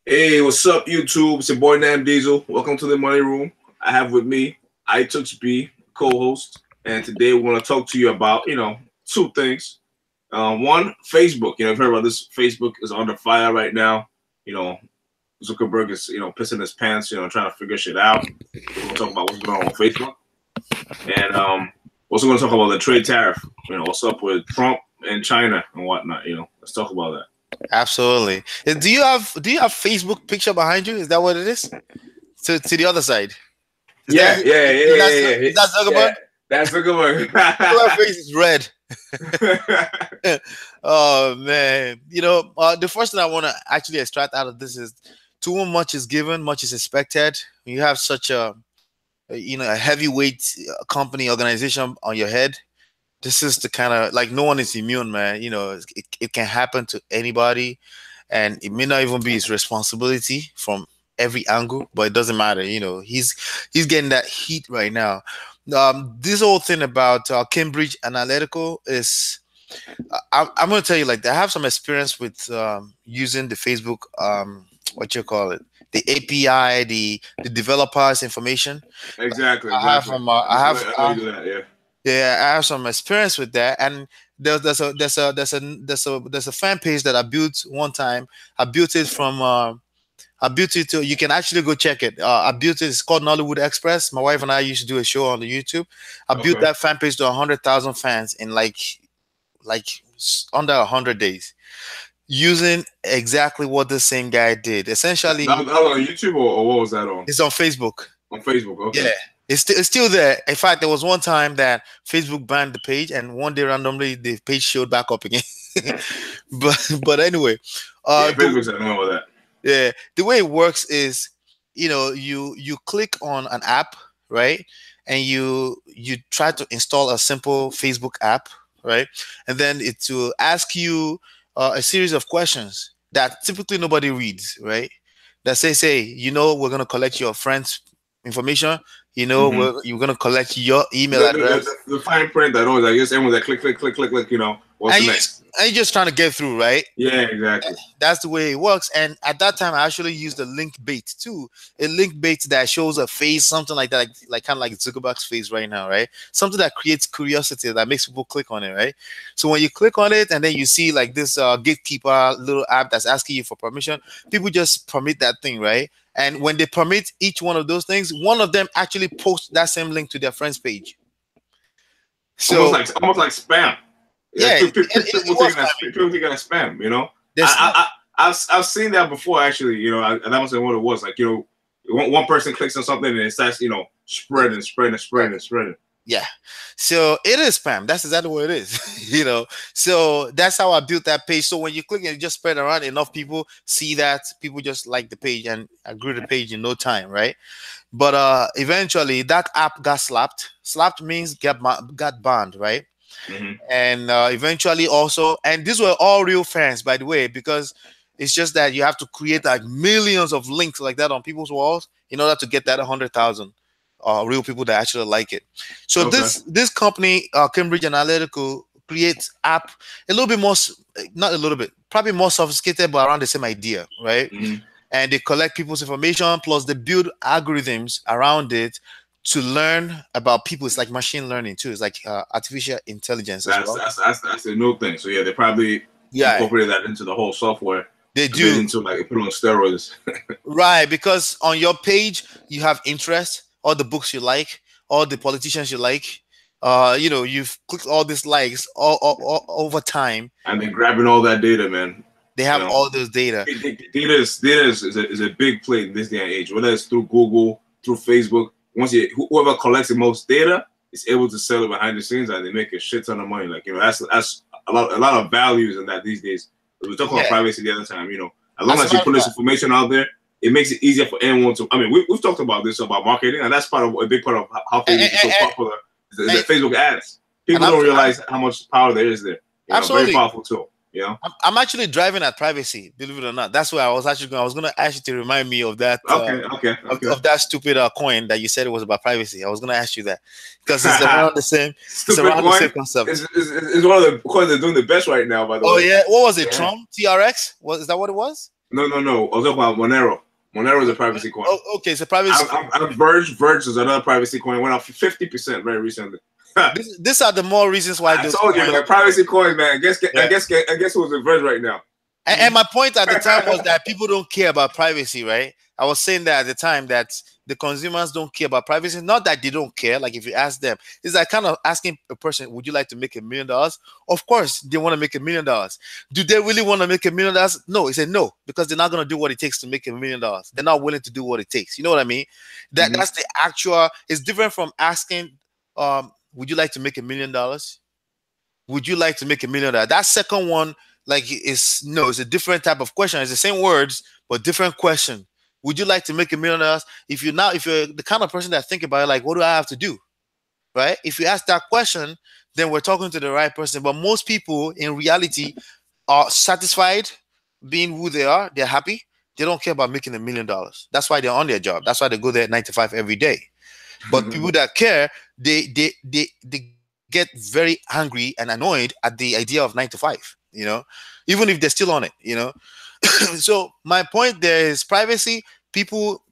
Hey, what's up, YouTube? It's your boy Nam Diesel. Welcome to the Money Room. I have with me iTux B, co-host, and today we want to talk to you about two things. One, Facebook. You've heard about this. Facebook is under fire right now. You know, Zuckerberg is pissing his pants. Trying to figure shit out. We're gonna talk about what's going on with Facebook, and also going to talk about the trade tariff. What's up with Trump and China and whatnot. Let's talk about that. Absolutely. Do you have Facebook picture behind you? Is that what it is? To the other side. Is Yeah, that yeah, yeah, is that yeah, yeah. is that Yeah, Zuckerberg? that's a good one. Zuckerberg face is red. Oh man. The first thing I want to actually extract out of this is to whom much is given, much is expected. When you have such a heavyweight company organization on your head, this is the kind of like no one is immune, man. It can happen to anybody, and it may not even be his responsibility from every angle, but it doesn't matter. He's getting that heat right now. This whole thing about Cambridge Analytical is, I'm going to tell you, like, I have some experience with using the Facebook, what you call it, the API, the developers information. Exactly, I have exactly. from I have I know you do that. Yeah. Yeah, I have some experience with that, and there's a fan page that I built one time. I built it from I built it to, you can actually go check it. I built it. It's called Nollywood Express. My wife and I used to do a show on the YouTube. I built Okay. that fan page to 100,000 fans in like under 100 days, using exactly what the same guy did. Essentially, That was on YouTube or what was that on? it's on Facebook. On Facebook. Yeah, Okay. it's still there. In fact, there was one time that Facebook banned the page, and one day randomly the page showed back up again. but anyway, Yeah, the Facebook's annoying with that. yeah, the way it works is, you click on an app, right, and you try to install a simple Facebook app, right, and then it will ask you a series of questions that typically nobody reads, right, that say, we're going to collect your friends information. Hmm. You're going to collect your email The, the, address, the, the fine print that always, I guess, everyone's like, click, click, click, click, click. What's and the you next? and you're just trying to get through, right? Yeah, exactly. That's the way it works. And at that time, I actually used a link bait too. A link bait that shows a face, something like that, like kind of like Zuckerberg's face right now, right? Something that creates curiosity that makes people click on it, right? So when you click on it and then you see like this gatekeeper little app that's asking you for permission, people just permit that thing, right? And when they permit each one of those things, one of them actually posts that same link to their friend's page. So Almost like spam. Yeah, yeah, people it was taking that spamming. people taking that spam. There's I've seen that before actually. And that must have been what it was. Like one person clicks on something and it starts spreading, spreading, spreading, spreading. Yeah. So it is spam. That's exactly what it is. So that's how I built that page. So when you click and it just spread around, enough people see that, people just like the page and I grew the page in no time, right? But eventually that app got slapped. Slapped means got banned, right? Hmm. And eventually also, and these were all real fans, by the way, because it's just that you have to create like millions of links like that on people's walls in order to get that 100,000 real people that actually like it. So Okay. this company, Cambridge Analytical, creates app a little bit more, not a little bit, probably more sophisticated, but around the same idea, right? Hmm. And they collect people's information, plus they build algorithms around it to learn about people. It's like machine learning too. It's like artificial intelligence as That's well. that's that's that's a new thing. So yeah, they probably Yeah, incorporated that into the whole software they and made it do. into like put it on steroids. Right, because on your page you have interest, all the books you like, all the politicians you like. You've clicked all these likes all over time. And then grabbing all that data, man. They You have know, all those data. data is a big play in this day and age. Whether it's through Google, through Facebook, whoever collects the most data is able to sell it behind the scenes, and they make a shit ton of money. Like that's a lot of values in that these days. We were talking about Yeah, privacy the other time. As long as a as you matter put of this fact. information out there, it makes it easier for anyone to. I mean, we've talked about this about marketing, and that's a big part of how And, Facebook is so popular. Is the and, Facebook ads. and People I'm don't realize how much power there is there. Very absolutely. powerful tool. You know. I'm actually driving at privacy, believe it or not. That's where I was actually going. I was going to ask you to remind me of that. Okay. Of that stupid coin that you said it was about privacy. I was going to ask you that because it's around the same. It's Stupid around coin. the same concept. It's one of the coins that's doing the best right now. By the way. Oh yeah, what was it? Yeah. Trump TRX? Is that what it was? No. I was talking about Monero. Monero is a privacy coin. Oh, okay, it's a privacy. Verge is another privacy coin. It went up 50% very recently. These are the more reasons why I told you, man. Privacy coins, man. I guess who's in Verge right now. And my point at the time was that people don't care about privacy, right? I was saying that at the time that the consumers don't care about privacy. Not that they don't care. Like if you ask them, it's like kind of asking a person, would you like to make $1 million? Of course, they want to make $1 million. Do they really want to make $1 million? No, he said no, because they're not going to do what it takes to make $1 million. They're not willing to do what it takes. You know what I mean? That's the actual, it's different from asking, would you like to make $1 million? Would you like to make $1 million? That second one, like, it's a different type of question. It's the same words, but different question. Would you like to make $1 million? If you're the kind of person that think about it, like, what do I have to do? Right? If you ask that question, then we're talking to the right person. But most people in reality are satisfied being who they are. They're happy. They don't care about making $1 million. That's why they're on their job. That's why they go there at 9 to 5 every day. But people that care, they get very angry and annoyed at the idea of 9 to 5, you know, even if they're still on it, you know. So my point there is privacy. People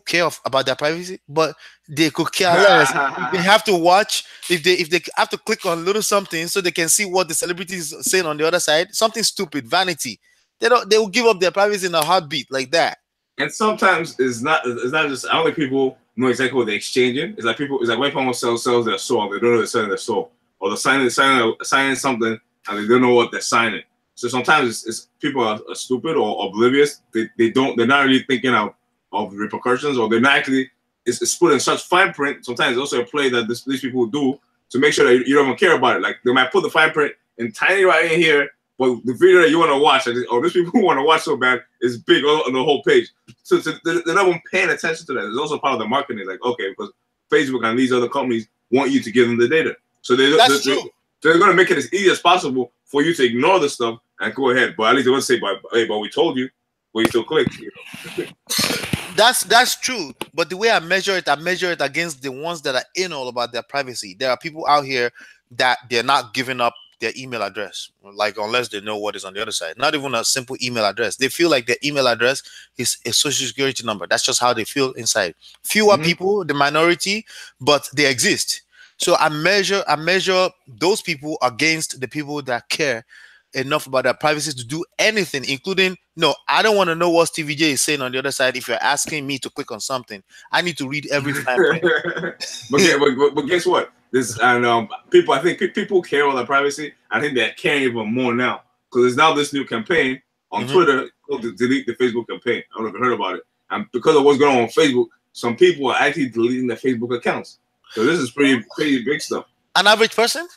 care about their privacy, but they could care less. They have to watch if they have to click on little something so they can see what the celebrity is saying on the other side. Something stupid, vanity. They will give up their privacy in a heartbeat like that. And sometimes it's not just, I don't think people know exactly what they're exchanging. It's like when people sells their soul, they don't know they're selling their soul, or they're signing something and they don't know what they're signing. So sometimes it's people are stupid or oblivious. They're not really thinking of repercussions, or they're not actually. It's put in such fine print. Sometimes it's also a play that these people do to make sure that you don't even care about it. Like they might put the fine print in tiny right in here, but the video that you want to watch, or these people who want to watch so bad, is big on the whole page. So they're not even paying attention to that. It's also part of the marketing. Like, okay, because Facebook and these other companies want you to give them the data. So they're going to make it as easy as possible for you to ignore the stuff and go ahead. But at least they won't say, but we told you, but you still click. You know? That's true. But the way I measure it against the ones that are in all about their privacy. There are people out here that they're not giving up their email address, like, unless they know what is on the other side. Not even a simple email address. They feel like their email address is a social security number. That's just how they feel inside. Fewer people, the minority, but they exist. So I measure those people against the people that care enough about their privacy to do anything, including, no, I don't want to know what Stevie J is saying on the other side. If you're asking me to click on something, I need to read every time. but guess what? I think people care about their privacy. I think they're caring even more now, because there's now this new campaign on Twitter called the Delete the Facebook campaign. I don't know if you heard about it. And because of what's going on Facebook, some people are actually deleting their Facebook accounts. So this is pretty big stuff. An average person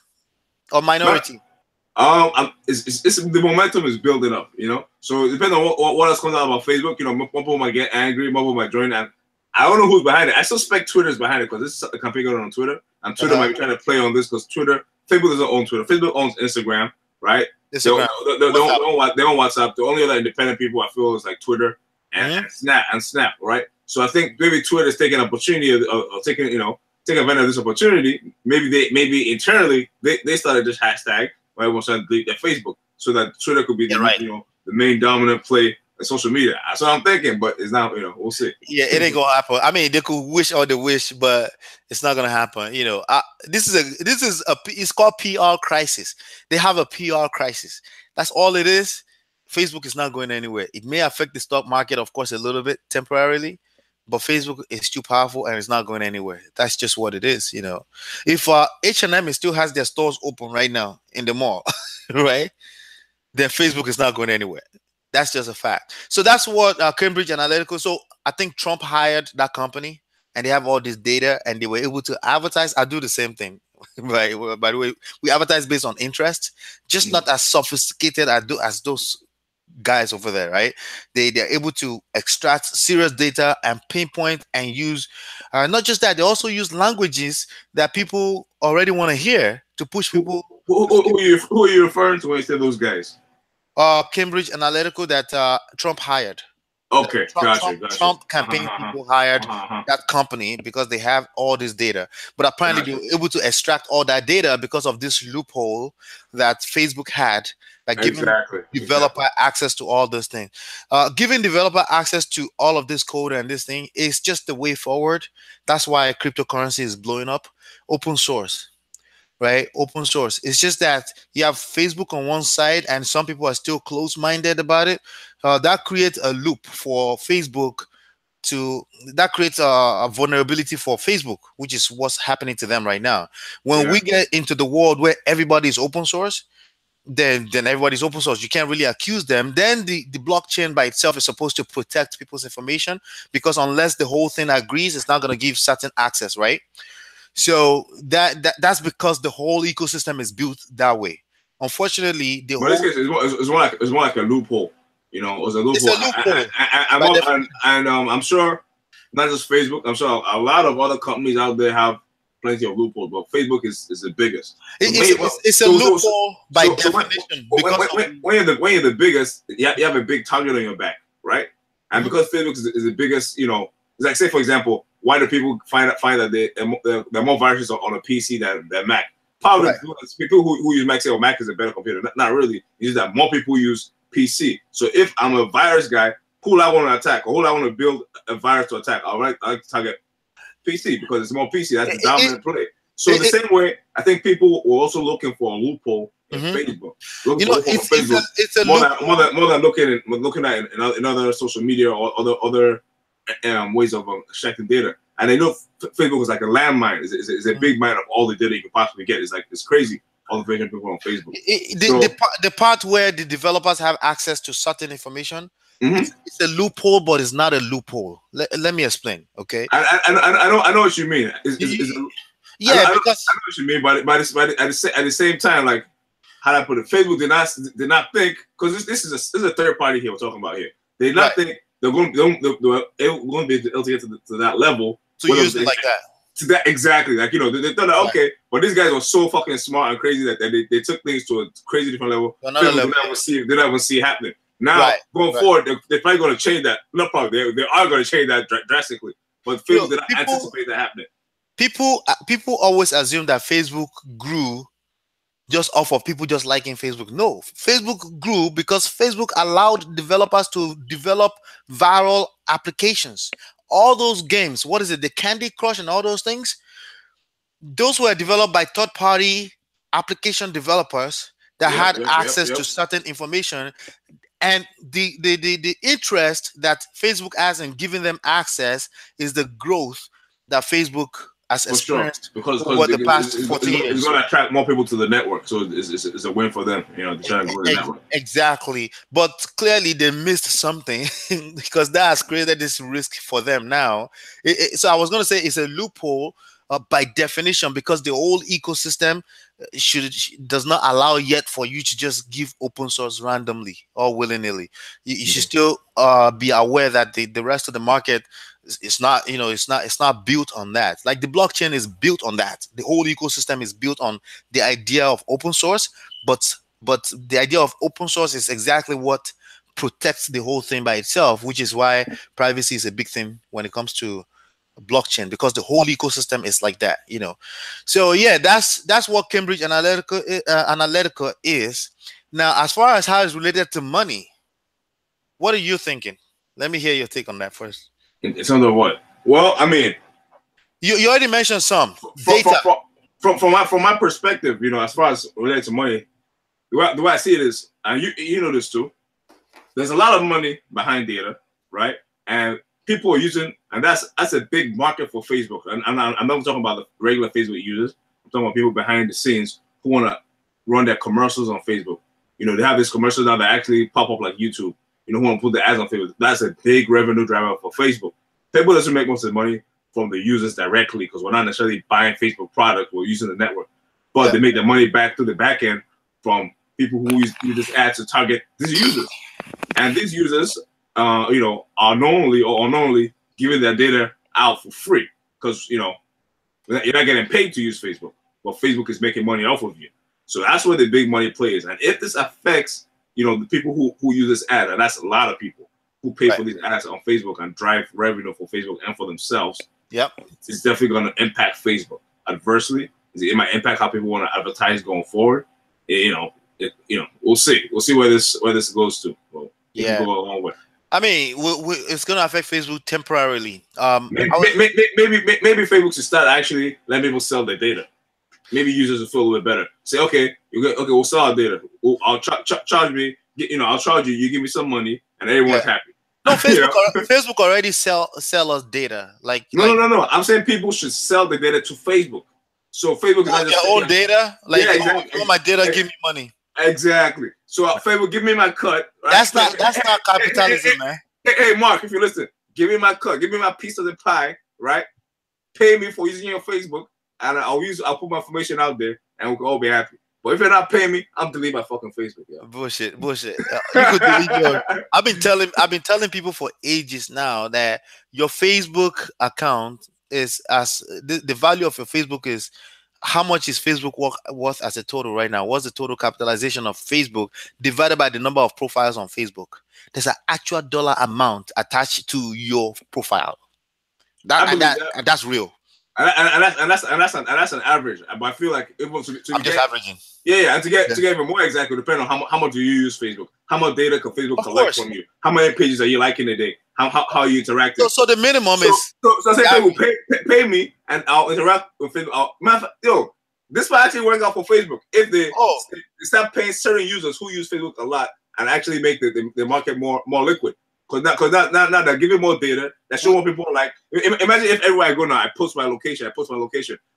or minority? It's the momentum is building up, you know. So it depends on what else comes out about Facebook. You know, more people might get angry, more people might join, and I don't know who's behind it. I suspect Twitter's behind it, because this is a campaign going on Twitter, and Twitter might be trying to play on this, because Facebook doesn't own Twitter. Facebook owns Instagram, right? Instagram. They own WhatsApp. The only other independent people I feel is like Twitter and Snap, right? So I think maybe Twitter's taking an opportunity of taking advantage of this opportunity. Maybe internally they started this hashtag. Right, we're trying to delete their Facebook so that Twitter could be the main dominant play in social media. That's what I'm thinking, but it's not. You know, we'll see. Yeah, it ain't gonna happen. I mean, they could wish all they wish, but it's not gonna happen. You know, it's called PR crisis. They have a PR crisis. That's all it is. Facebook is not going anywhere. It may affect the stock market, of course, a little bit temporarily, but Facebook is too powerful and it's not going anywhere. That's just what it is, you know. If H&M still has their stores open right now in the mall, right, then Facebook is not going anywhere. That's just a fact. So that's what Cambridge Analytica. So I think Trump hired that company, and they have all this data, and they were able to advertise. I do the same thing. Right. By the way, we advertise based on interest, just not as sophisticated as those guys over there, right? They're able to extract serious data and pinpoint and use not just that, they also use languages that people already want to hear to push people Who are you referring to when you say those guys? Cambridge Analytical that Trump hired. Okay, gotcha. Trump campaign people hired that company because they have all this data. But apparently they were able to extract all that data because of this loophole that Facebook had, that giving developer access to all this thing. Giving developer access to all of this code and this thing is just the way forward. That's why cryptocurrency is blowing up. Open source. Right, open source. It's just that you have Facebook on one side and some people are still close-minded about it. That creates a loop for Facebook that creates a vulnerability for Facebook, which is what's happening to them right now. When we get into the world where everybody is open source, then everybody's open source. You can't really accuse them. Then the blockchain by itself is supposed to protect people's information, because unless the whole thing agrees, it's not going to give certain access, right? So that's because the whole ecosystem is built that way. Unfortunately, it's more like a loophole. You know, it was a loophole. I'm sure not just Facebook. I'm sure a lot of other companies out there have plenty of loopholes, but Facebook is the biggest. It's a loophole by definition. When you're the biggest, you have a big target on your back, right? And because Facebook is the biggest, you know, it's like, say for example, why do people find that there are more viruses on a PC than Mac? Probably people who use Mac say, "Oh, Mac is a better computer." Not really. It's just that more people use PC. So if I'm a virus guy, who I want to attack, or who I want to build a virus to attack, I like to target PC because it's more PC. That's the dominant play. So the same way, I think people were also looking for a loophole in Facebook. It's a more than looking at in other social media or other ways of extracting data. And they know Facebook is like a landmine. It's a big mine of all the data you can possibly get. It's crazy, all the information people on Facebook. The part where the developers have access to certain information, it's a loophole, but it's not a loophole. Let me explain, okay? I know what you mean. Because I know what you mean, but at the same time, like, how do I put it? Facebook did not think, because this is a third party here we're talking about here. They did not think they're going to be able to get to that level. To use it like that. To that exactly, like, you know, they thought that, okay, but these guys are so fucking smart and crazy that they took things to a crazy different level. They never see happening. Now going forward, they're probably going to change that. No problem, they are going to change that drastically. But Facebook did not anticipate that happening. People always assume that Facebook grew just off of people just liking Facebook. No, Facebook grew because Facebook allowed developers to develop viral applications. All those games, what is it, the Candy Crush and all those things, those were developed by third-party application developers that had access to certain information. And the interest that Facebook has in giving them access is the growth that Facebook has experienced over the past 14 years. It's going to attract more people to the network, so it's a win for them, you know, to try to grow the network. Exactly, but clearly they missed something because that has created this risk for them now. So I was going to say it's a loophole by definition, because the whole ecosystem does not allow yet for you to just give open source randomly or willy-nilly. You should still be aware that the rest of the market, it's not, you know, it's not built on that. Like the blockchain is built on that. The whole ecosystem is built on the idea of open source, but the idea of open source is exactly what protects the whole thing by itself, which is why privacy is a big thing when it comes to blockchain, because the whole ecosystem is like that, you know. So yeah, that's what Cambridge Analytica is. Now, as far as how it's related to money, what are you thinking? Let me hear your take on that first. It's under what? Well, I mean, you already mentioned some data. From my perspective, you know, as far as related to money, the way I see it is, and you know this too, there's a lot of money behind data, right? And people are using, and that's a big market for Facebook. And I'm not talking about the regular Facebook users. I'm talking about people behind the scenes who want to run their commercials on Facebook. You know, they have these commercials now that actually pop up like YouTube. You know, who want to put the ads on Facebook. That's a big revenue driver for Facebook. Facebook doesn't make most of the money from the users directly, because we're not necessarily buying Facebook product. We're using the network. But they make the money back through the back end from people who use this ad to target these users. And these users, you know, are normally or unknowingly giving their data out for free, because, you know, you're not getting paid to use Facebook, but Facebook is making money off of you. So that's where the big money plays. And if this affects, the people who use this ad, and that's a lot of people who pay for these ads on Facebook and drive revenue for Facebook and for themselves. Yep. It's definitely going to impact Facebook adversely. It might impact how people want to advertise going forward. We'll see. We'll see where this goes to. Well, yeah. Go a long way. I mean, it's going to affect Facebook temporarily. Maybe Facebook should start actually letting people sell their data. Maybe users will feel a little bit better. Say, okay, we'll sell our data. I'll charge me. I'll charge you. You give me some money, and everyone's happy. No, Facebook already sell us data. No. I'm saying people should sell the data to Facebook. So Facebook is their own data. Exactly. All my data, give me money. Exactly. So Facebook, give me my cut. Right? That's not capitalism, man. Hey, Mark, if you listen, give me my cut. Give me my piece of the pie. Right? Pay me for using your Facebook, and I'll put my information out there, and we'll all be happy. But if you're not paying me, I'm deleting my fucking Facebook. Yeah. Bullshit. You could delete your. I've been telling people for ages now that your Facebook account is the value of your Facebook is how much is Facebook worth as a total right now? What's the total capitalization of Facebook divided by the number of profiles on Facebook? There's an actual dollar amount attached to your profile. That's real. And that's an average. But I feel like I'm just averaging. Yeah, and to get even more exact, depending on how much do you use Facebook, how much data can Facebook collect from you, how many pages are you liking a day, how you interacting. So the minimum is. So say Facebook pay me, and I'll interact with Facebook. This will actually work out for Facebook if they start paying certain users who use Facebook a lot and actually make the market more liquid. Because now they're giving more data. That show more people like. Imagine if everywhere I go now, I post my location.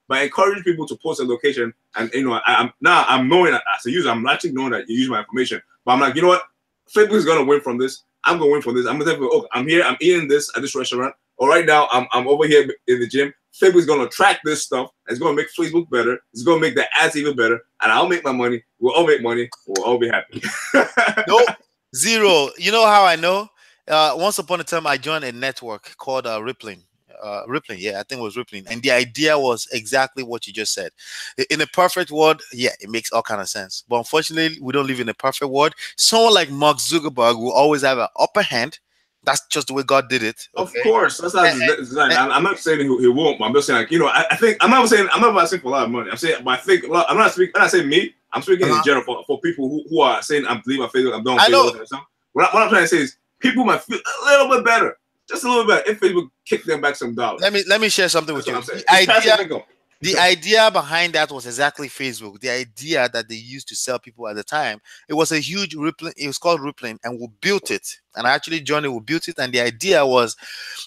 But I encourage people to post a location, and I'm knowing that as a user, I'm actually knowing that you use my information. But I'm like, you know what? Facebook is gonna win from this. I'm gonna win from this. I'm gonna say, I'm here. I'm eating this at this restaurant. Or right now, I'm over here in the gym. Facebook is gonna track this stuff. It's gonna make Facebook better. It's gonna make the ads even better, and I'll make my money. We'll all make money. We'll all be happy. Nope. Zero. You know how I know? Once upon a time, I joined a network called Rippling. I think it was Rippling. And the idea was exactly what you just said. In a perfect world, it makes all kind of sense. But unfortunately, we don't live in a perfect world. Someone like Mark Zuckerberg will always have an upper hand. That's just the way God did it. Okay? Of course, that's how it's designed. I'm not saying he won't, but I'm just saying, I think I'm not asking for a lot of money. I'm saying, but I think I'm not saying me. I'm speaking in general for people who are saying I'm leaving Facebook. I'm doing Facebook. What I'm trying to say is, people might feel a little bit better, just a little bit, if Facebook kick them back some dollars. Let me share something with you. The idea behind that was exactly Facebook. The idea that they used to sell people at the time, it was a huge Rippling. It was called Rippling, and we built it. And I actually joined it. We built it, and the idea was,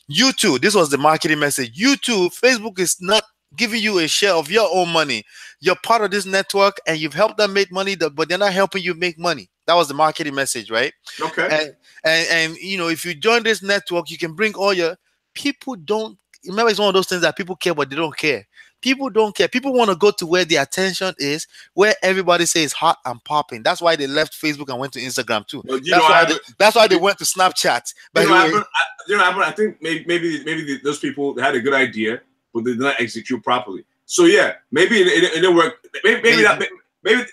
you too. This was the marketing message. You too. Facebook is not giving you a share of your own money. You're part of this network, and you've helped them make money, but they're not helping you make money. That was the marketing message, right? Okay. And if you join this network, you can bring all your people. Don't remember, it's one of those things that people care, but they don't care. People don't care. People want to go to where the attention is, where everybody says hot and popping. That's why they left Facebook and went to Instagram too. Well, that's why they went to Snapchat. I think maybe those people, they had a good idea, but they did not execute properly. So maybe it didn't work. Maybe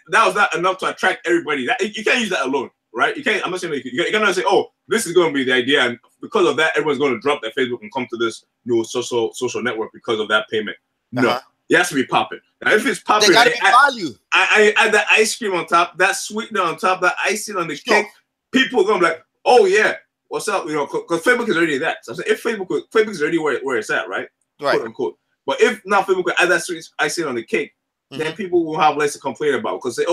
that was not enough to attract everybody. You can't use that alone, right? You can't. I'm not saying you cannot say, this is going to be the idea, and because of that, everyone's going to drop their Facebook and come to this new social network because of that payment. No, it has to be popping. Now, if it's popping, they got to be value. I add the ice cream on top, that sweetener on top, that icing on the cake. People are going to be like, oh yeah, what's up? Because Facebook is already that. So I'm saying, if Facebook is already where it's at, right? Quote unquote. But if now Facebook could add that sweet icing on the cake, then people will have less to complain about, because say,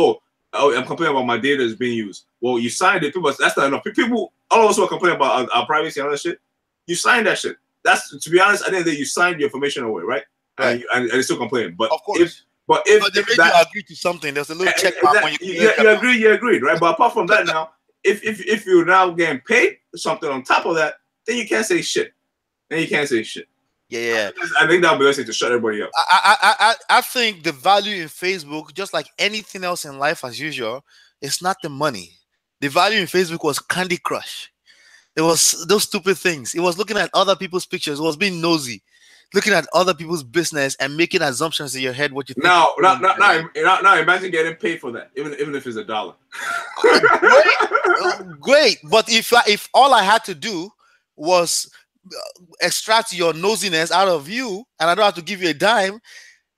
I'm complaining about my data is being used. Well, you signed it. People, that's not enough. People, all of us who are complaining about our privacy and all that shit, you signed that shit. That's, to be honest, I think that you signed your information away, right? And you're still complaining. But of course. But they made you agree to something, there's a little check mark when you agreed, right? But apart from that, now, if you're now getting paid something on top of that, then you can't say shit. Yeah. I think that would be best to shut everybody up. I think the value in Facebook, just like anything else in life as usual, it's not the money. The value in Facebook was Candy Crush. It was those stupid things. It was looking at other people's pictures. It was being nosy. looking at other people's business and making assumptions in your head what you think. Now, imagine getting paid for that, even if it's $1. Great, but if all I had to do was extract your nosiness out of you, and I don't have to give you a dime,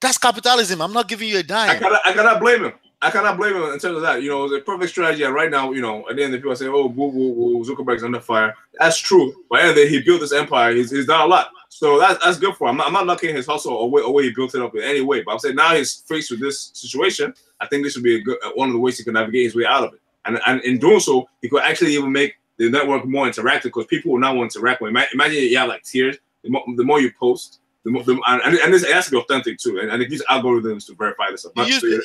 that's capitalism. I'm not giving you a dime. I cannot blame him. I cannot blame him in terms of that. You know, it's a perfect strategy. And right now, you know, at the end, the people say, "Oh, Zuckerberg's under fire." That's true. But at the end of the day, he built this empire. He's done a lot. So that's good for him. I'm not knocking his hustle or way he built it up in any way. But I'm saying now he's faced with this situation. I think this would be a good one of the ways he can navigate his way out of it. And in doing so, he could actually even make the network more interactive because people will now want to interact with him. Imagine you have like tiers. The more you post, and this it has to be authentic too. And it uses algorithms to verify this stuff. So you're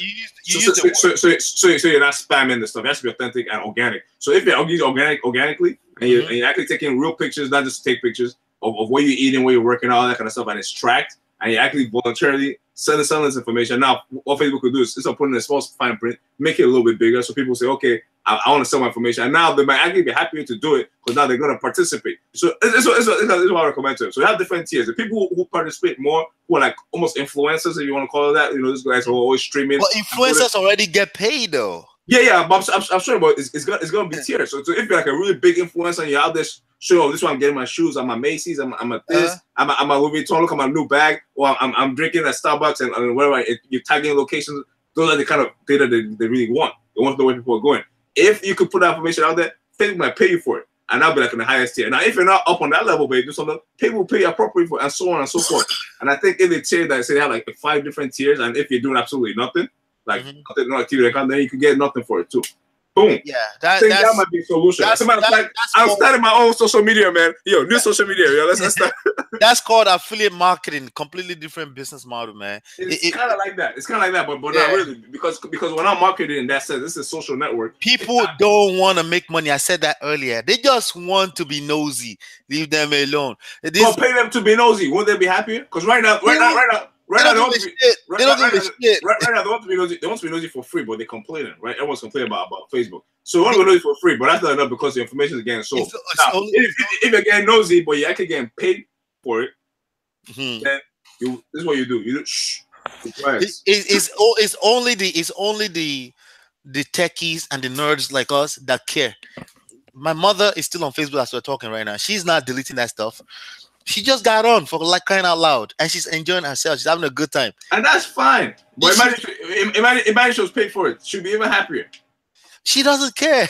not spamming the stuff. It has to be authentic and organic. So if you're using organically and you're actually taking real pictures, not just to take pictures of where you're eating, where you're working, all that kind of stuff, and it's tracked, and you actually voluntarily selling this information. Now, what Facebook could do is instead of putting a small fine print, make it a little bit bigger, so people say, okay, I want to sell my information, and now they might actually be happier to do it because now they're going to participate. So this is what I recommend to them. So you have different tiers. The people who participate more, who are like almost influencers, if you want to call it that, you know, these guys who are always streaming. But influencers already get paid though. Yeah, but I'm sure, but it's gonna be tiered. So if you're like a really big influencer and you're out there, sure, this one I'm getting my shoes, I'm at Macy's, I'm at this, I'm at Louis Vuitton, look at my new bag, or I'm drinking at Starbucks and whatever. You're tagging locations. Those are the kind of data they really want. They want to know where people are going. If you could put that information out there, Facebook might pay you for it, and that'll be like in the highest tier. Now, if you're not up on that level, but you do something, people will pay you appropriately for it, and so on and so forth. And I think if they tier that, say they have like 5 different tiers, and if you're doing absolutely nothing, like nothing, no activity account, then you could get nothing for it too. Boom. Yeah, that might be a solution. As a matter of fact, I'm starting my own social media, man. Yo, new social media. Yo, let's start. That's called affiliate marketing. Completely different business model, man. It's kind of like that. It's kind of like that, but not really, because we're not marketing in that sense. This is a social network. People don't want to make money. I said that earlier. They just want to be nosy. Leave them alone. Don't pay them to be nosy. Won't they be happier? Because right now, they want to be nosy. They want to be nosy for free, but they're complaining, right? Everyone's complaining about Facebook. So you want to be nosy for free, but that's not enough because the information is getting sold. If you're getting nosy, but you're actually getting paid for it, then this is what you do. You do It's only the techies and the nerds like us that care. My mother is still on Facebook as we're talking right now. She's not deleting that stuff. She just got on for like crying out loud, and she's enjoying herself. She's having a good time, and that's fine. But imagine she was paid for it. She'd be even happier. She doesn't care.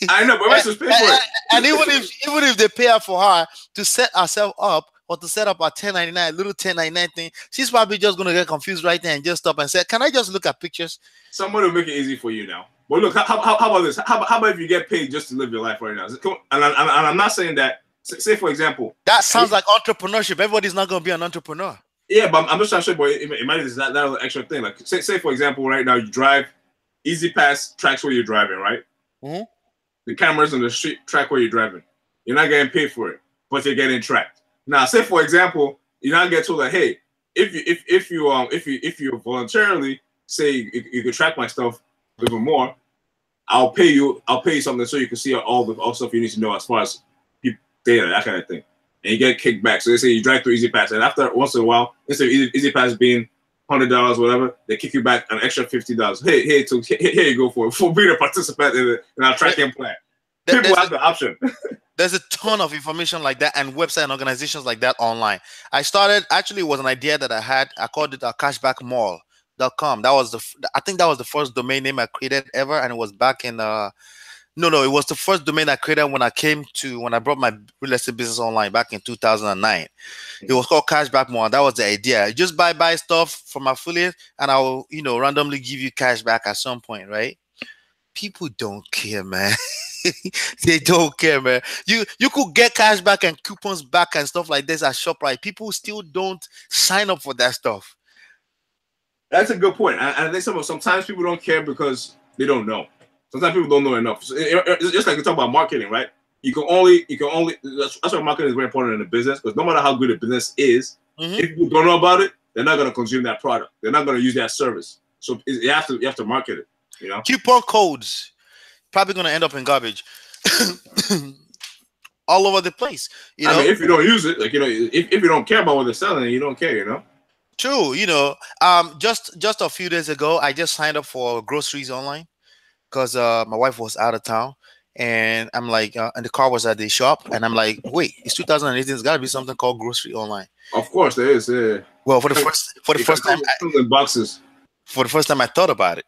I know, but imagine she was paid for it. And even if they pay her for her to set herself up or to set up a 1099, little 1099 thing, she's probably just gonna get confused right there and just stop and say, "Can I just look at pictures?" Somebody will make it easy for you now. But look, how about this? How about if you get paid just to live your life right now? And I'm not saying that. Say for example, that sounds like entrepreneurship. Everybody's not going to be an entrepreneur. Yeah, but I'm just trying to show you, but imagine it's that extra thing. Like say for example, right now you drive, Easy Pass tracks where you're driving, right? The cameras on the street track where you're driving. You're not getting paid for it, but you're getting tracked. Now, say for example, you're not getting told that, hey, if you voluntarily say you can track my stuff even more, I'll pay you something so you can see all the stuff you need to know as far as data, that kind of thing, and you get kicked back. So they say you drive through Easy Pass, and after once in a while, instead of Easy Pass being $100, whatever, they kick you back an extra $50. Hey, here you go for being a participant in our tracking plan. People have the option. There's a ton of information like that and website and organizations like that online. It was an idea that I had. I called it cashbackmall.com. I think that was the first domain name I created ever, and it was back in it was the first domain I created when I brought my real estate business online back in 2009. It was called Cashback Mall. That was the idea. You just buy stuff from affiliate, and I will, randomly give you cash back at some point, right? People don't care, man. They don't care, man. You could get cash back and coupons back and stuff like this at ShopRite. People still don't sign up for that stuff. That's a good point. I think sometimes people don't care because they don't know. Sometimes people don't know enough. So it's just like you talk about marketing, right? You can only. That's why marketing is very important in the business, because no matter how good a business is, if people don't know about it, they're not going to consume that product. They're not going to use that service. So you have to market it. Coupon codes probably going to end up in garbage. all over the place. I mean, if you don't use it, like, if you don't care about what they're selling, you don't care. True. Just a few days ago, I just signed up for groceries online because my wife was out of town, and I'm like, and the car was at the shop, and I'm like, wait, it's 2018. There's got to be something called grocery online. Of course, there is. Yeah. Well, for the first time, in boxes. For the first time, I thought about it.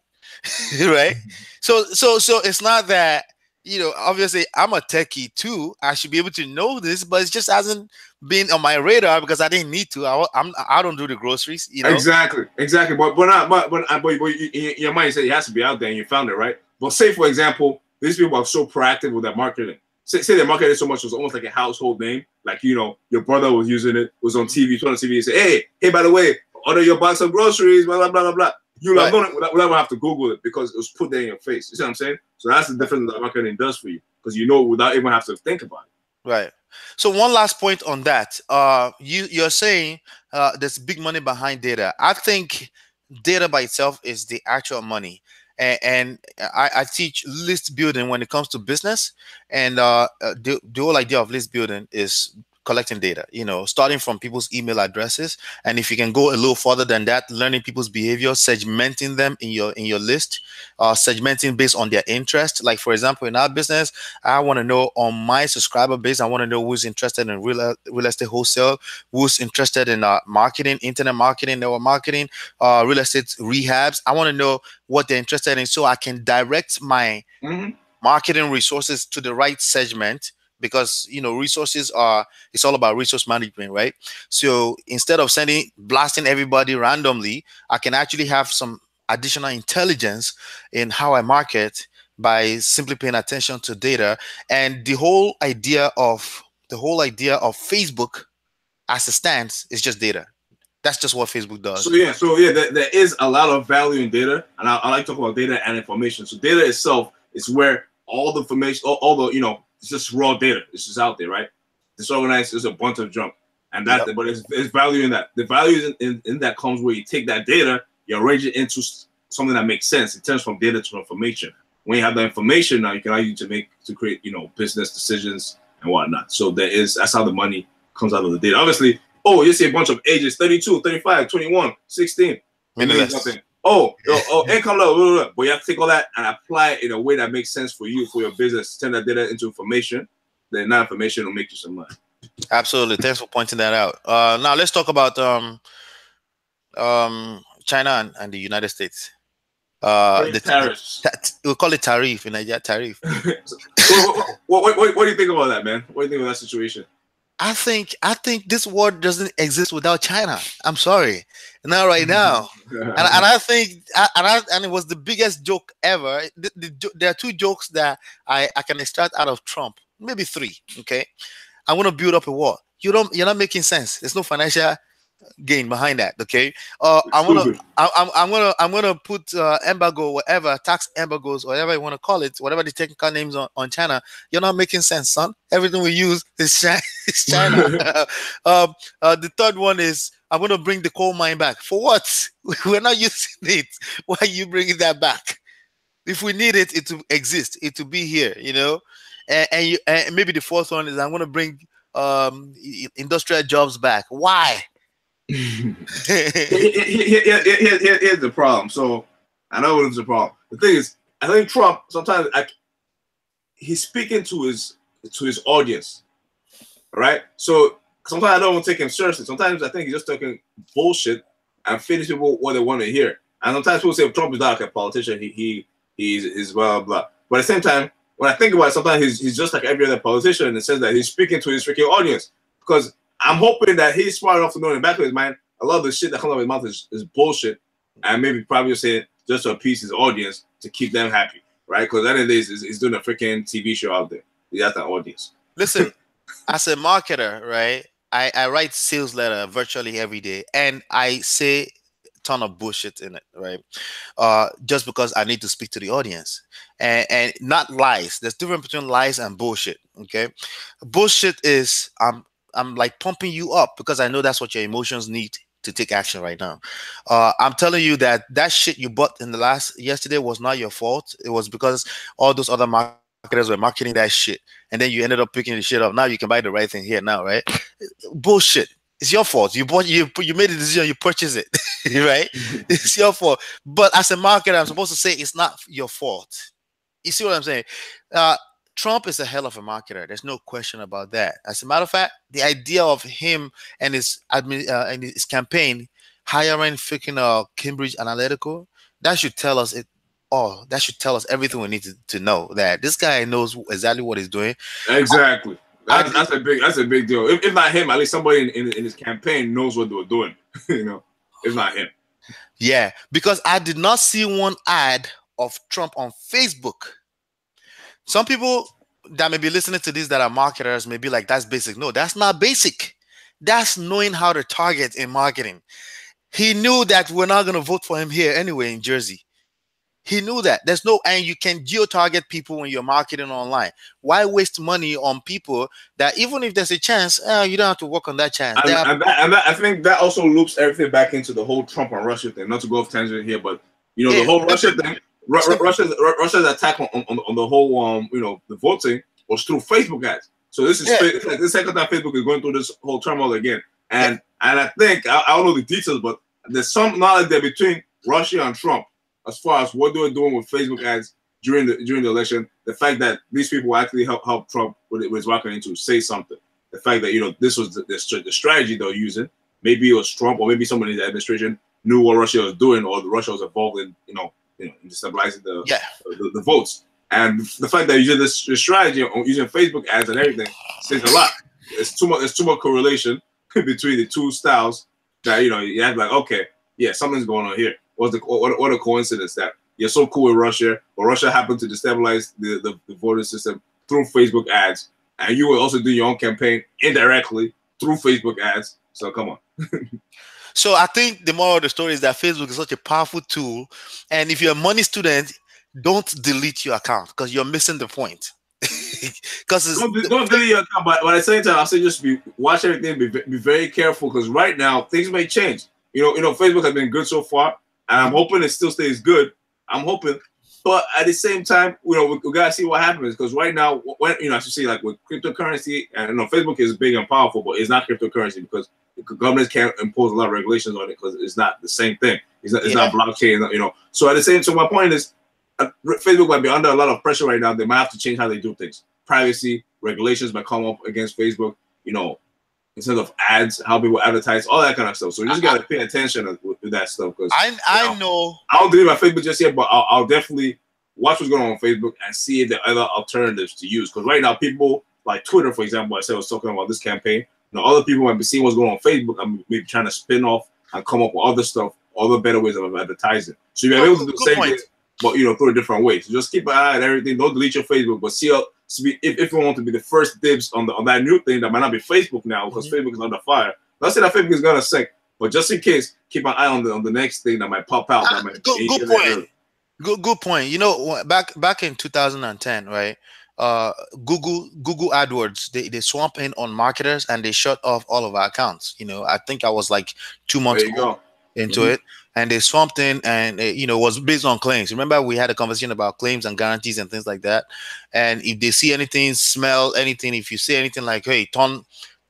Right. So it's not that, obviously I'm a techie too. I should be able to know this, but it just hasn't been on my radar because I didn't need to. I don't do the groceries. Exactly. But your mind said it has to be out there, and you found it, right? But say, for example, these people are so proactive with their marketing. Say their marketing so much, it was almost like a household name. Like, your brother was using it, was on TV, on TV, and say, hey, by the way, order your box of groceries, blah, blah, blah, blah, blah. You're not going to without have to Google it because it was put there in your face. You see what I'm saying? So that's the difference that marketing does for you, because without even have to think about it. Right. So one last point on that. You're saying there's big money behind data. I think data by itself is the actual money. And I teach list building when it comes to business. And the whole idea of list building is collecting data, starting from people's email addresses. And if you can go a little further than that, learning people's behavior, segmenting them in your list, segmenting based on their interest. Like, for example, in our business, I want to know on my subscriber base, I want to know who's interested in real estate wholesale, who's interested in marketing, internet marketing, network marketing, real estate rehabs. I want to know what they're interested in so I can direct my marketing resources to the right segment. Because resources it's all about resource management, right? So instead of blasting everybody randomly, I can actually have some additional intelligence in how I market by simply paying attention to data. And the whole idea of Facebook as it stands is just data. That's just what Facebook does. So there is a lot of value in data, and I like to talk about data and information. So data itself is where all the information, all the it's just raw data. It's just out there, right? Disorganized is a bunch of junk, and that. But it's value in that. The value in that comes where you take that data, you arrange it into something that makes sense. It turns from data to information. When you have the information, now you can use to create business decisions and whatnot. So that's how the money comes out of the data. Obviously, you see a bunch of ages: 32, 35, 21, 16. Nothing. Income level, blah, blah, blah. But you have to take all that and apply it in a way that makes sense for you, for your business. Turn that data into information. Then that information will make you some money. Absolutely. Thanks for pointing that out. Now let's talk about China and the United States. The tariffs. We call it tariff in Nigeria. Tariff. What do you think about that, man? What do you think of that situation? I think this world doesn't exist without China. I'm sorry, not right now. and I think and it was the biggest joke ever. There are two jokes that I can extract out of Trump, maybe three. Okay, I want to build up a wall. You're not making sense. There's no financial gain behind that. Okay, I'm gonna put embargo, whatever tax embargoes, whatever you want to call it, whatever the technical names on China. You're not making sense, son. Everything we use is China. The third one is I'm gonna bring the coal mine back. For what? We're not using it. Why are you bringing that back? If we need it, it to exist, it to be here. And maybe the fourth one is I'm gonna bring industrial jobs back. Why? Here's the problem. So I know what is the problem. The thing is, I think Trump sometimes he's speaking to his audience, right? So sometimes I don't want to take him seriously. Sometimes I think he's just talking bullshit and finish people what they want to hear. And sometimes people say Trump is not like a politician. He's blah blah. But at the same time, when I think about it, sometimes he's just like every other politician in the sense that he's speaking to his freaking audience. Because I'm hoping that he's smart enough to know in the back of his mind, a lot of the shit that comes out of his mouth is bullshit, and maybe probably saying just to appease his audience to keep them happy, right? Because at the end of the day, he's doing a freaking TV show out there. He has that audience. Listen, as a marketer, right, I write sales letter virtually every day, and I say a ton of bullshit in it, right? Just because I need to speak to the audience, and not lies. There's difference between lies and bullshit. Okay, bullshit is I'm like pumping you up because I know that's what your emotions need to take action right now. I'm telling you that shit you bought in yesterday was not your fault. It was because all those other marketers marketers were marketing that shit, and then you ended up picking the shit up. Now you can buy the right thing here now, right? Bullshit. It's your fault. You made a decision, you purchased it, right? It's your fault. But as a marketer, I'm supposed to say it's not your fault. You see what I'm saying? Trump is a hell of a marketer. There's no question about that. As a matter of fact, the idea of him and his and his campaign hiring freaking Cambridge Analytical, that should tell us it. Oh, that should tell us everything we need to know. That this guy knows exactly what he's doing. Exactly. That's a big deal. If not him, at least somebody in his campaign knows what they were doing. You know, if not him. Yeah, because I did not see one ad of Trump on Facebook. Some people that may be listening to this that are marketers may be like, that's basic. No, that's not basic. That's knowing how to target in marketing. He knew that we're not going to vote for him here anyway in Jersey. He knew that. There's no, and you can geo-target people when you're marketing online. Why waste money on people that even if there's a chance, you don't have to work on that chance. I think that also loops everything back into the whole Trump and Russia thing. Not to go off tangent here, but you know, the whole Russia thing, Russia's attack on the whole the voting was through Facebook ads. So this is like the second time Facebook is going through this whole turmoil again. And I think I don't know the details, but there's some knowledge there between Russia and Trump as far as what they were doing with Facebook ads during the election. The fact that these people actually help Trump with his marketing to say something. The fact that this was the strategy they were using. Maybe it was Trump or maybe somebody in the administration knew what Russia was doing, or Russia was involved in in destabilizing the votes. And the fact that you did this strategy on using Facebook ads and everything says a lot. There's too much correlation between the two styles that you have like, okay, yeah, something's going on here. What a coincidence that you're so cool with Russia, but Russia happened to destabilize the voting system through Facebook ads, and you will also do your own campaign indirectly through Facebook ads. So come on. So I think the moral of the story is that Facebook is such a powerful tool, and if you're a money student, don't delete your account because you're missing the point. Because don't delete your account, but at the same time, I'll say just watch everything, be very careful, because right now things may change. Facebook has been good so far, and I'm hoping it still stays good. I'm hoping, but at the same time, we gotta see what happens, because right now, when as you see, like with cryptocurrency, and Facebook is big and powerful, but it's not cryptocurrency because the governments can't impose a lot of regulations on it because it's not the same thing. It's not blockchain, So at the same, so my point is, Facebook might be under a lot of pressure right now. They might have to change how they do things. Privacy regulations might come up against Facebook. Instead of ads, how people advertise, all that kind of stuff. So you just gotta pay attention with that stuff. Because I know I don't delete my Facebook just yet, but I'll definitely watch what's going on Facebook and see if there are other alternatives to use. Because right now, people like Twitter, for example, I said I was talking about this campaign. Other people might be seeing what's going on Facebook and maybe trying to spin off and come up with other stuff, other better ways of advertising. So you're able to do the same thing, but through a different way. So just keep an eye on everything. Don't delete your Facebook, but see if you want to be the first dibs on that new thing that might not be Facebook now, because Facebook is under fire. Not saying that Facebook is gonna sink, but just in case, keep an eye on the next thing that might pop out. That might good point. Good point. Back in 2010, right? Google AdWords, they swamp in on marketers and they shut off all of our accounts. I think I was like 2 months into it, and they swamped in, and it was based on claims. Remember, we had a conversation about claims and guarantees and things like that. And if they see anything, smell anything, if you say anything like, hey,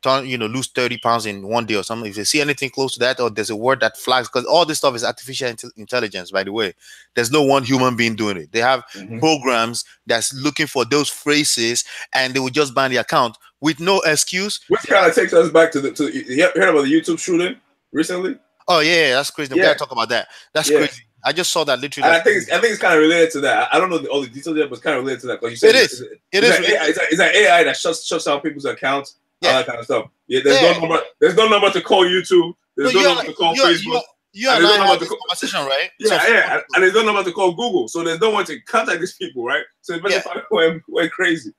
lose 30 pounds in 1 day or something, if they see anything close to that, or there's a word that flags, because all this stuff is artificial intelligence, by the way. There's no one human being doing it. They have programs that's looking for those phrases, and they will just ban the account with no excuse. Which kind of takes us back to you heard about the YouTube shooting recently? Oh yeah, that's crazy. We gotta talk about that. That's crazy. I just saw that literally. And I think it's kind of related to that. I don't know all the details yet, but it's kind of related to that. Because you said it is. It's an AI that shuts down people's accounts, all that kind of stuff. Yeah, there's no number to call YouTube. There's no number to call Facebook. You and I had this conversation, right? Yeah. And there's no number to call Google, so there's no one to contact these people, right? So it's better went crazy.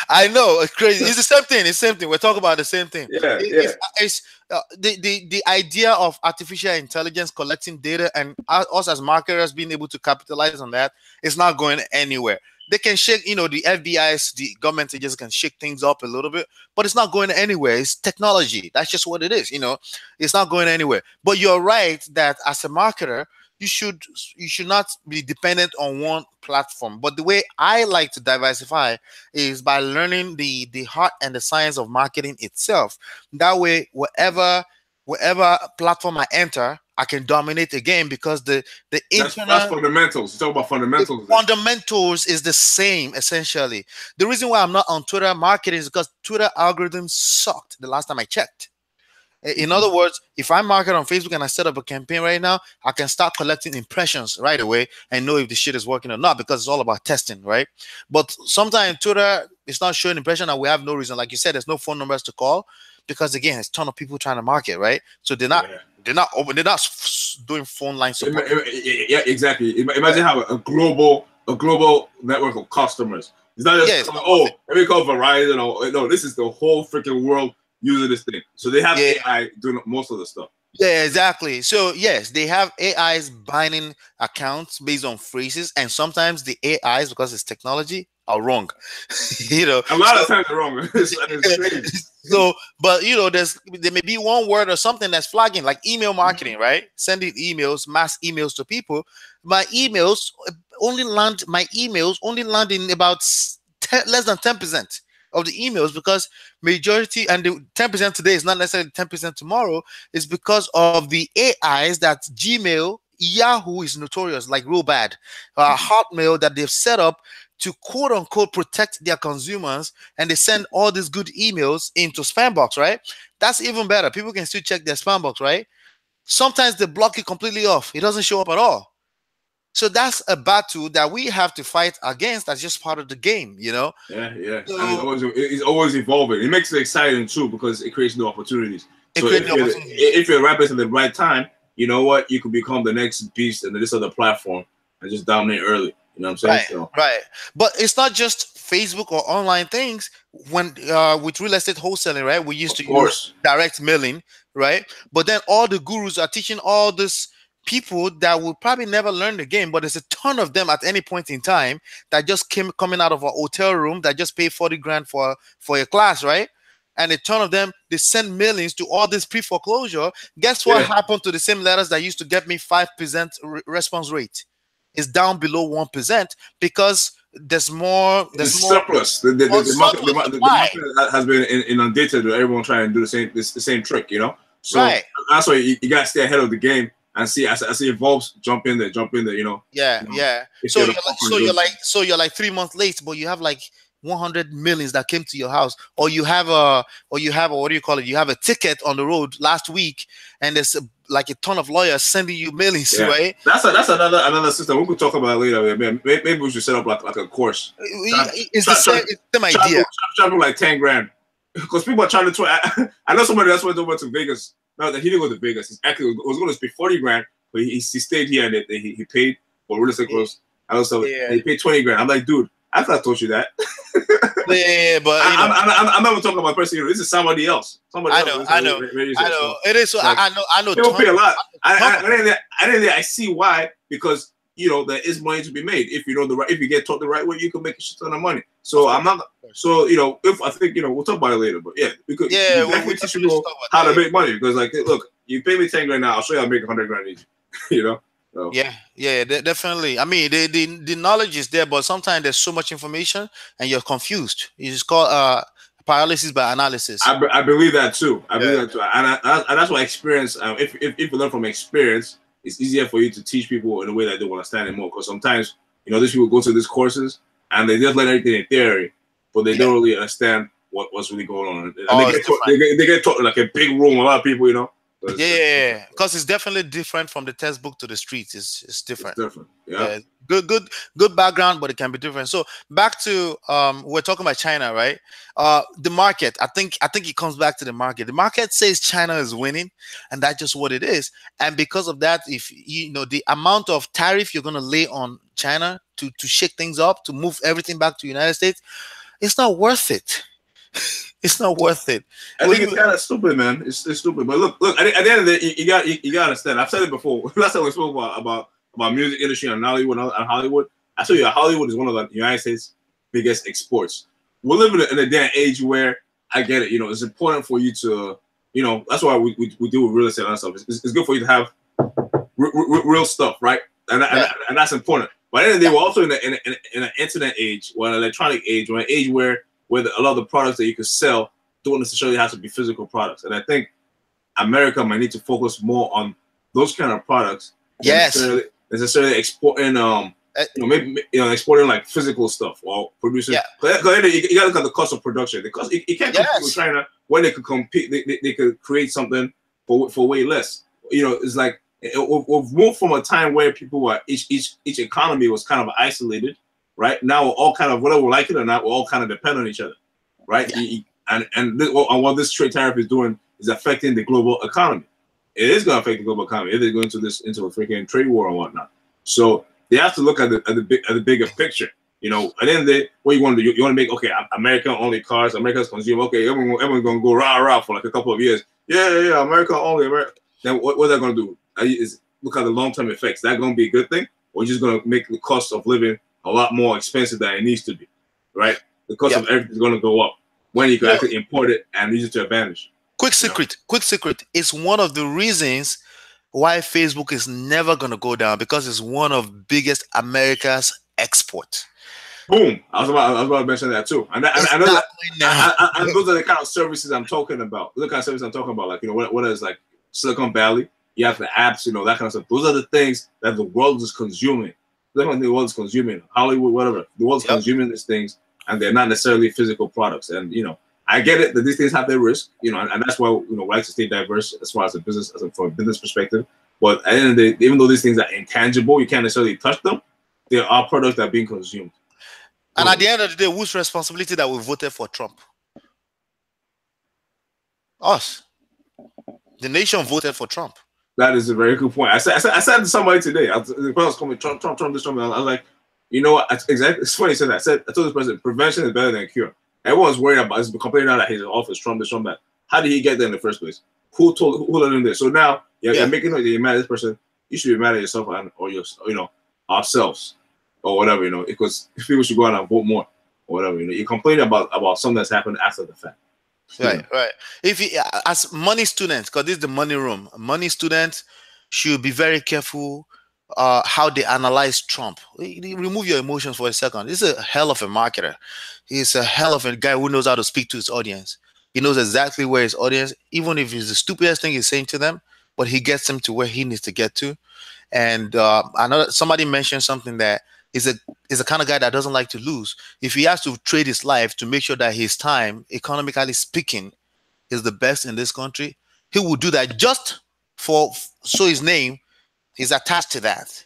I know, it's crazy. It's the same thing. It's the same thing. We're talking about the same thing. It's the idea of artificial intelligence collecting data, and us as marketers being able to capitalize on that is not going anywhere. They can shake, the FBI's, the government agencies can shake things up a little bit, but it's not going anywhere. It's technology. That's just what it is. It's not going anywhere. But you're right that as a marketer, you should not be dependent on one platform. But the way I like to diversify is by learning the heart and the science of marketing itself. That way, whatever platform I enter, I can dominate again, because the internal, that's fundamentals. You talk about fundamentals. Fundamentals is the same essentially. The reason why I'm not on Twitter marketing is because Twitter algorithms sucked the last time I checked. In other words, if I market on Facebook and I set up a campaign right now, I can start collecting impressions right away and know if the shit is working or not, because it's all about testing, right? But sometimes Twitter is not showing impression and we have no reason. Like you said, there's no phone numbers to call, because again, there's a ton of people trying to market, right? So they're not doing phone line support. Yeah, exactly. Imagine how a global network of customers. It's not just let me call Verizon. No, this is the whole freaking world using this thing. So they have AI doing most of the stuff. Yeah, exactly. So yes, they have AIs binding accounts based on phrases, and sometimes the AIs, because it's technology, are wrong. A lot of times they're wrong. It's crazy. So, but there may be one word or something that's flagging, like email marketing, right? Sending emails, mass emails to people. My emails only land in about less than 10% of the emails, because majority, and the 10% today is not necessarily 10% tomorrow, is because of the AIs that Gmail, Yahoo is notorious, like real bad, Hotmail, that they've set up to quote unquote protect their consumers, and they send all these good emails into spam box, right? That's even better. People can still check their spam box, right? Sometimes they block it completely off. It doesn't show up at all. So that's a battle that we have to fight against. That's just part of the game, Yeah. So, it's always evolving. It makes it exciting too, because it creates new opportunities. So if you're rapping at the right time, you know what? You could become the next beast in this other platform and just dominate early. You know what I'm saying? Right. But it's not just Facebook or online things. When with real estate wholesaling, right? We used to use direct mailing, right? But then all the gurus are teaching all this people that will probably never learn the game, but there's a ton of them at any point in time that just coming out of a hotel room that just pay 40 grand for a class, right? And a ton of them, they send millions to all this pre-foreclosure. Guess what happened to the same letters that used to get me 5% response rate? It's down below 1%, because there's more surplus. The market has been inundated with everyone trying to do the same trick, So that's why you gotta stay ahead of the game and see. I see evolves, jump in there, Yeah. So you're like 3 months late, but you have like 100 millions that came to your house, or you have what do you call it? You have a ticket on the road last week, and there's like a ton of lawyers sending you millions, right? That's another system we could talk about later. Maybe we should set up like a course. It's the same idea. Charging like 10 grand, because people are trying to. I know somebody that's went over to Vegas. No, he didn't go to Vegas. He actually was going to spend 40 grand, but he stayed here and he paid for real estate course. And also he paid 20 grand. I'm like, dude, I thought I told you that. But I'm not talking about person. This is somebody else. I know. It is. So I know. People pay a lot. I see why, because there is money to be made if you get taught the right way, you can make a shit ton of money. So I'm not. So if I think we'll talk about it later. But we teach people how to make money, because look, you pay me 10 grand now, I'll show you how to make 100 grand easy. So. Yeah, definitely. I mean, the knowledge is there, but sometimes there's so much information and you're confused. It's called paralysis by analysis. I believe that too. And that's why experience. If you learn from experience, it's easier for you to teach people in a way that they will understand it more. Because sometimes these people go to these courses and they just learn everything in theory, but they don't really understand what's really going on. And they get taught like a big room, a lot of people, Yeah, because it's definitely different from the textbook to the streets. It's different. It's different. Yeah. Good background, but it can be different. So back to we're talking about China, right? The market. I think it comes back to the market. The market says China is winning, and that's just what it is. And because of that, if the amount of tariff you're gonna lay on China to shake things up, to move everything back to the United States, it's not worth it. It's not worth it. I think it's kind of stupid, man. It's stupid. But look. At the end of the day, you got to understand. I've said it before. Last time we spoke about music industry and Hollywood. I tell you, Hollywood is one of the United States' biggest exports. We're living in a day and age where I get it. It's important for you to, that's why we deal with real estate and stuff. It's good for you to have real stuff, right? And that's important. But at the end of the day, we're also in an internet age, or an electronic age, or an age where a lot of the products that you could sell don't necessarily have to be physical products. And I think America might need to focus more on those kind of products. Yes. Necessarily exporting, maybe exporting like physical stuff or producing. Because you got to look at the cost of production. Because you can't compete with China when they could compete. They could create something for way less. It's like we've moved from a time where people were each economy was kind of isolated, right? Now we're all kind of, whether we like it or not, we're all kind of depend on each other, right? Yeah. And what this trade tariff is doing is affecting the global economy. It is going to affect the global economy if they go into a freaking trade war and whatnot. So they have to look at the bigger picture. At the end of the day, what you want to do, you want to make, okay, American only cars, America's consume, okay, everyone's going to go rah for like a couple of years. Yeah, America only. Then what's that going to do? Look at the long-term effects. Is that going to be a good thing? Or just going to make the cost of living a lot more expensive than it needs to be, right? The cost of everything is going to go up when you can actually import it and use it to advantage. Quick secret. It's one of the reasons why Facebook is never going to go down, because it's one of biggest America's export. Boom. I was about to mention that too. And those are the kind of services I'm talking about. Those are the kind of services I'm talking about. Like, what is like Silicon Valley? You have the apps, that kind of stuff. Those are the things that the world is consuming. The world is consuming. Hollywood, whatever. The world's consuming these things, and they're not necessarily physical products. And I get it that these things have their risk, and that's why we like to stay diverse as far as from a business perspective. But at the end of the day, even though these things are intangible, you can't necessarily touch them. There are products that are being consumed. And at the end of the day, whose responsibility that we voted for Trump? Us. The nation voted for Trump. That is a very good point. I said to somebody today, the person was calling me Trump, this Trump. I was like, you know what? Exactly. It's funny you said that. I told this person, prevention is better than cure. Everyone's worried about this, complaining now that he's in office, Trump, this, Trump, that. How did he get there in the first place? Who let him there? So now you're making noise that you're mad at this person. You should be mad at yourself or ourselves or whatever, because people should go out and vote more or whatever. You're complaining about something that's happened after the fact. Right. If you, as money students, because this is the money room, money students should be very careful how they analyze Trump. Remove your emotions for a second. This is a hell of a marketer. He's a hell of a guy who knows how to speak to his audience. He knows exactly where his audience, even if it's the stupidest thing he's saying to them, but he gets them to where he needs to get to. And I know somebody mentioned something that is a kind of guy that doesn't like to lose. If he has to trade his life to make sure that his time, economically speaking, is the best in this country, he will do that just so his name is attached to that.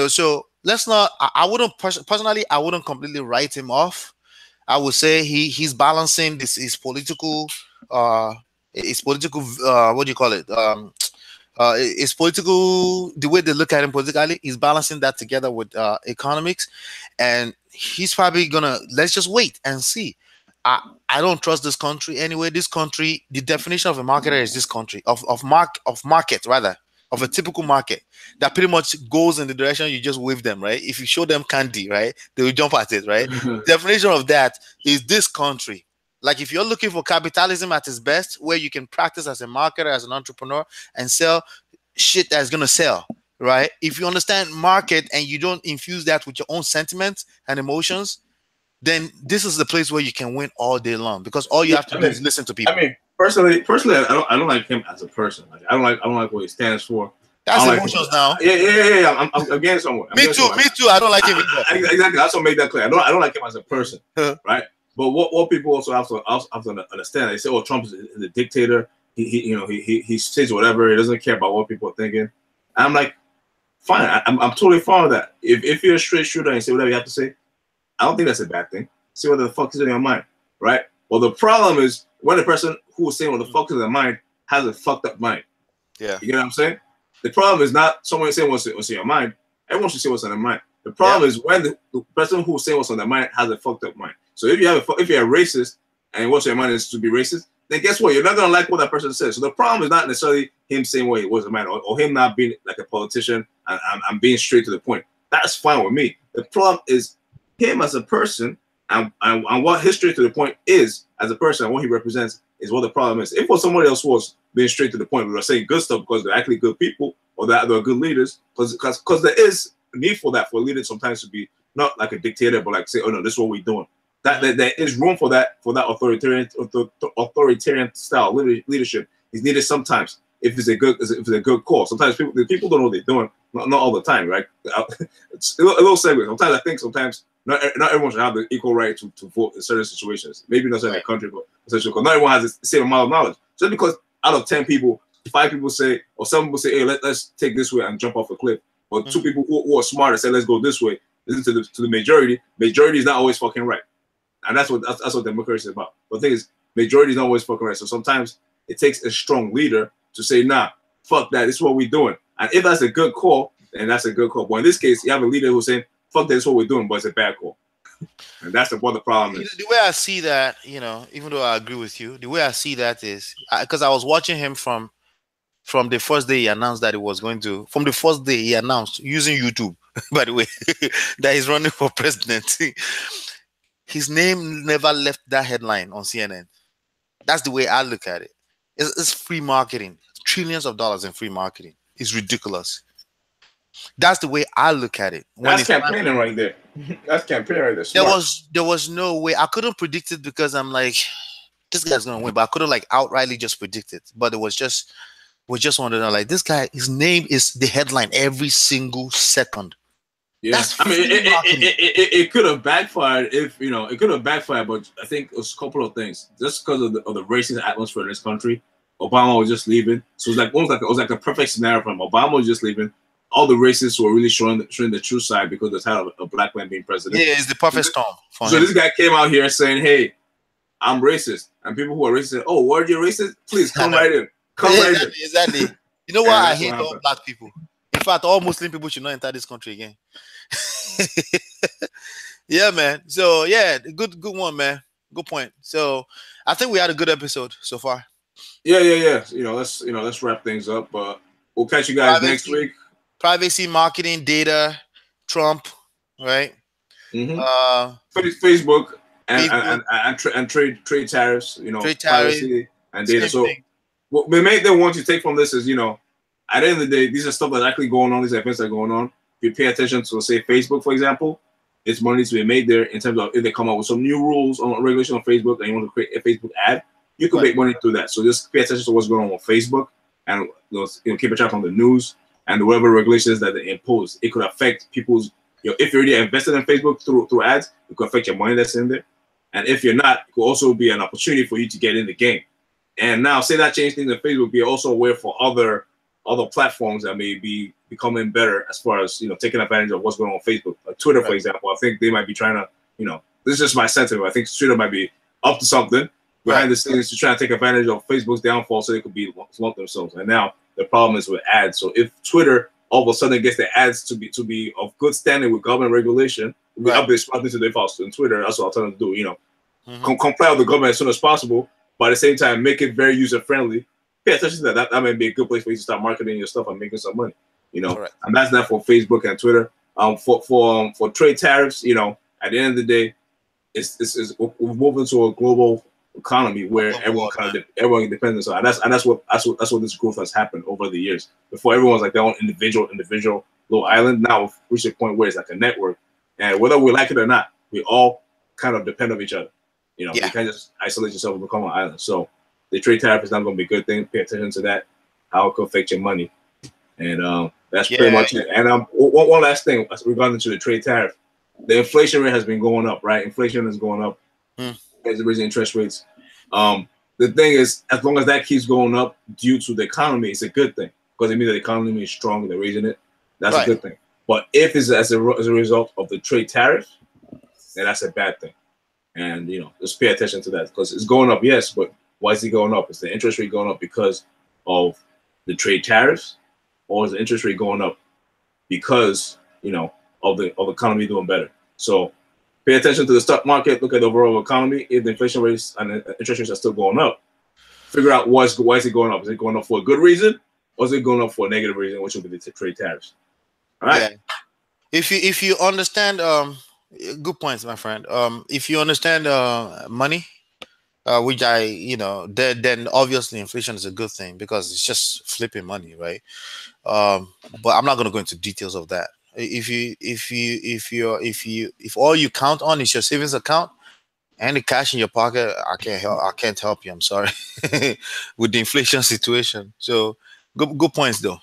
So let's not, I wouldn't personally, I wouldn't completely write him off. I would say he's balancing his political what do you call it? It's political, the way they look at him politically, he's balancing that together with economics, and he's probably gonna, let's just wait and see. I don't trust this country anyway. This country, the definition of a marketer is this country of market, rather, of a typical market that pretty much goes in the direction you just wave them, right? If you show them candy, right, they will jump at it, right? Definition of that is this country. Like, if you're looking for capitalism at its best, where you can practice as a marketer, as an entrepreneur, and sell shit that's going to sell, right? If you understand market and you don't infuse that with your own sentiments and emotions, then this is the place where you can win all day long, because all you have to do is listen to people. I mean, personally, I don't like him as a person. Like, I don't like what he stands for. That's emotions now. Yeah. I'm getting somewhere. Me too. I don't like him either. Exactly. I also made that clear. I don't like him as a person, right? But what people also have to understand, they say, "Oh, Trump is a dictator. He says whatever. He doesn't care about what people are thinking." And I'm like, fine. I'm totally fine with that. If you're a straight shooter and you say whatever you have to say, I don't think that's a bad thing. See what the fuck is in your mind, right? Well, the problem is when the person who is saying what the fuck is in their mind has a fucked up mind. Yeah. You get what I'm saying? The problem is not someone saying what's in your mind. Everyone should say what's on their mind. The problem is when the person who's saying what's on their mind has a fucked up mind. So if you're a racist and what's your mind is to be racist, then guess what? You're not gonna like what that person says. So the problem is not necessarily him saying what he was in mind, or him not being like a politician and being straight to the point. That's fine with me. The problem is him as a person and what his straight to the point is as a person and what he represents is what the problem is. If what somebody else was being straight to the point, we were saying good stuff because they're actually good people, or that they're good leaders, because there is a need for that, for a leader sometimes to be not like a dictator, but like say, oh no, this is what we're doing. That there is room for that authoritarian style leadership is needed sometimes if it's a good call. Sometimes people don't know what they're doing, not all the time, right? It's a little segue. Sometimes I think not everyone should have the equal right to vote in certain situations. Maybe not in a country, but essentially because not everyone has the same amount of knowledge. Just because out of 10 people, 5 people say, or some people say, hey, let's take this way and jump off a cliff. Or 2 people who are smarter say, let's go this way. Listen to the majority. Majority is not always fucking right. And that's what democracy is about. But the thing is, majority is not always fucking right. So sometimes it takes a strong leader to say, nah, fuck that. This is what we're doing. And if that's a good call, then that's a good call. But in this case, you have a leader who's saying, fuck that, this is what we're doing, but it's a bad call. And that's what the problem is. The way I see that, even though I agree with you, the way I see that is because I was watching him from the first day he announced that he was going to, from the first day he announced using YouTube, by the way, that he's running for president. His name never left that headline on CNN. That's the way I look at it. It's free marketing. Trillions of dollars in free marketing. It's ridiculous. That's the way I look at it. That's campaigning right there. That's campaigning right there. Smart. There was no way. I couldn't predict it because I'm like, this guy's gonna win, but I couldn't like outrightly just predict it. But it was just wanted to know, like, this guy, his name is the headline every single second. Yeah, I mean, it could have backfired if it could have backfired, but I think it was a couple of things. Just because of the racist atmosphere in this country, Obama was just leaving, so it was like a perfect scenario for him. Obama was just leaving. All the racists were really showing the true side because they're tired of a black man being president. Yeah, it's the perfect storm. So this guy came out here saying, "Hey, I'm racist," and people who are racist said, "Oh, were you racist? Please come right in. Come right in." Exactly. You know why I hate all black people? In fact, all Muslim people should not enter this country again. Yeah, man. So yeah, good one, man. Good point. So I think we had a good episode so far. Yeah. Let's wrap things up. But we'll catch you guys next week. Privacy, marketing, data, Trump, right? Facebook and trade tariffs. Trade privacy and data. So what the main thing I want you to take from this is, at the end of the day, these are stuff that's actually going on. These events that are going on. If you pay attention to, say, Facebook, for example, it's money to be made there in terms of if they come up with some new rules on regulation on Facebook and you want to create a Facebook ad, you can make money through that. So just pay attention to what's going on with Facebook and keep a track on the news and whatever regulations that they impose. It could affect people's, if you're already invested in Facebook through ads, it could affect your money that's in there. And if you're not, it could also be an opportunity for you to get in the game. And now, say that change things in Facebook, be also aware for other platforms that may be becoming better as far as taking advantage of what's going on Facebook. Like Twitter, for example, I think they might be trying to, this is just my sentiment. I think Twitter might be up to something behind the scenes to try and take advantage of Facebook's downfall so they could be lump themselves. And now the problem is with ads. So if Twitter all of a sudden gets the ads to be of good standing with government regulation, we update smartly to their files in Twitter. That's what I'll tell them to do. Comply with the government as soon as possible, but at the same time make it very user friendly. Pay attention to that. That might be a good place for you to start marketing your stuff and making some money. And that's that for Facebook and Twitter. For trade tariffs, at the end of the day, we're moving to a global economy where everyone depends on. And that's what this growth has happened over the years. Before, everyone's like their own individual little island. Now we've reached a point where it's like a network, and whether we like it or not, we all kind of depend on each other. You can't just isolate yourself and become an island. So the trade tariff is not going to be a good thing. Pay attention to that, how it could affect your money. And that's pretty much it. And one last thing regarding to the trade tariff. The inflation rate has been going up, right? Inflation is going up as the raising interest rates. The thing is, as long as that keeps going up due to the economy, it's a good thing because it means that the economy is strong and they're raising it. That's a good thing. But if it's as a result of the trade tariff, then that's a bad thing. And just pay attention to that because it's going up, yes, but why is it going up? Is the interest rate going up because of the trade tariffs, or is the interest rate going up because of the economy doing better? So pay attention to the stock market. Look at the overall economy. If the inflation rates and the interest rates are still going up, figure out why is it going up? Is it going up for a good reason, or is it going up for a negative reason, which will be the trade tariffs? All right. Yeah. If you understand, good points, my friend. If you understand money, which then obviously inflation is a good thing because it's just flipping money, right? But I'm not going to go into details of that. If all you count on is your savings account and the cash in your pocket, I can't help you. I'm sorry. With the inflation situation. So good points though.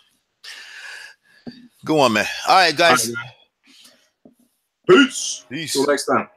Go on, man. All right, guys. All right, man. Peace. Peace. Till next time.